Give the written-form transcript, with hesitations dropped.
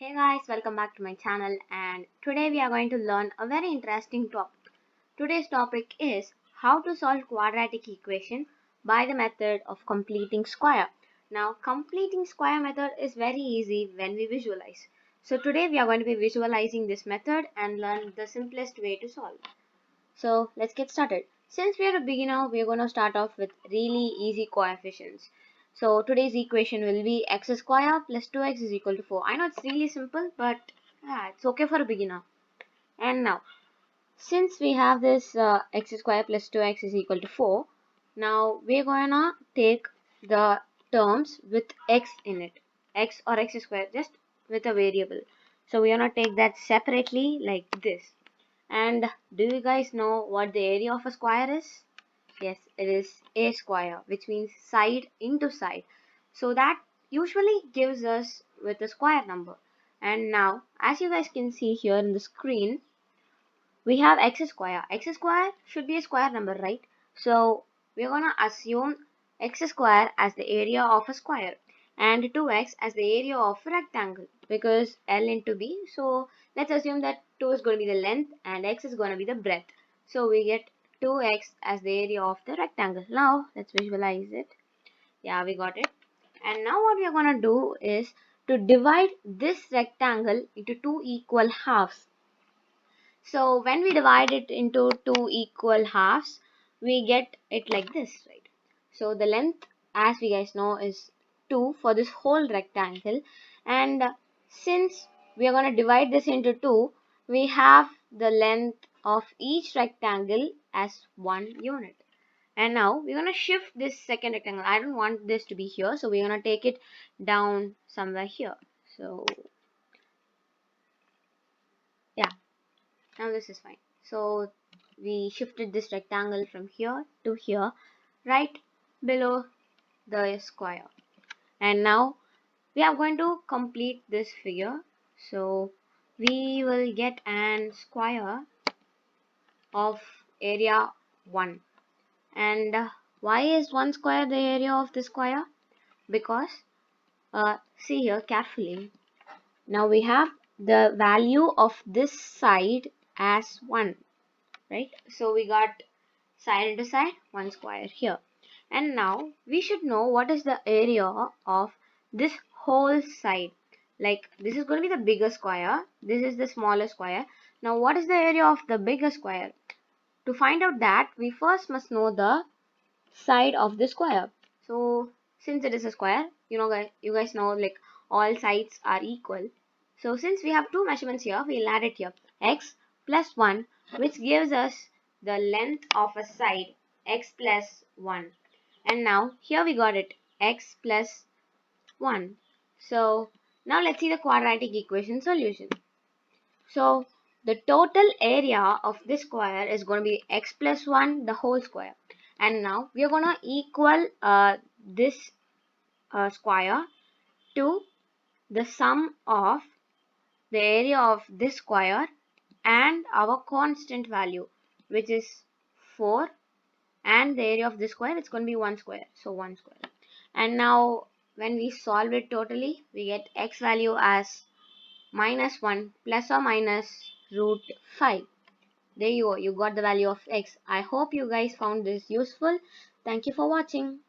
Hey guys, welcome back to my channel, and today we are going to learn a very interesting topic. Today's topic is how to solve quadratic equation by the method of completing square. Now completing square method is very easy when we visualize. So today we are going to be visualizing this method and learn the simplest way to solve. So let's get started. Since we are a beginner, we are going to start off with really easy coefficients. So today's equation will be x square plus 2x is equal to 4. I know it's really simple, but yeah, it's okay for a beginner. And now, since we have this x square plus 2x is equal to 4, now we're going to take the terms with x in it. X or x square, just with a variable. So we're going to take that separately like this. And do you guys know what the area of a square is? Yes, it is a square, which means side into side. So that usually gives us with a square number. And now, as you guys can see here in the screen, we have x square. X square should be a square number, right? So we're gonna assume x square as the area of a square and 2x as the area of a rectangle because L into B. So let's assume that 2 is going to be the length and x is going to be the breadth. So we get 2x as the area of the rectangle. Now let's visualize it. Yeah, we got it. And now what we are going to do is to divide this rectangle into two equal halves. So when we divide it into two equal halves, we get it like this, right? So the length, as we guys know, is 2 for this whole rectangle. And since we are going to divide this into 2, we have the length of each rectangle as one unit. And now we're going to shift this second rectangle. I don't want this to be here, so we're going to take it down somewhere here. So yeah, now this is fine. So we shifted this rectangle from here to here, right below the square. And now we are going to complete this figure. So we will get an square of area 1. And why is 1 square the area of the square? Because see here carefully. Now we have the value of this side as 1. Right, so we got side into side 1 square here. And now we should know what is the area of this whole side. Like this is going to be the bigger square, this is the smaller square. Now what is the area of the bigger square? To find out that, we first must know the side of the square. So since it is a square, you guys know like all sides are equal. So since we have two measurements here, we'll add it here. X plus 1, which gives us the length of a side, x plus 1. And now here we got it, x plus 1. So now let's see the quadratic equation solution. So the total area of this square is going to be x plus 1 the whole square. And now we are going to equal this square to the sum of the area of this square and our constant value, which is 4, and the area of this square, it's going to be 1 square. So 1 square. And now when we solve it totally, we get x value as minus 1 plus or minus root 5. There you go, you got the value of x. I hope you guys found this useful. Thank you for watching.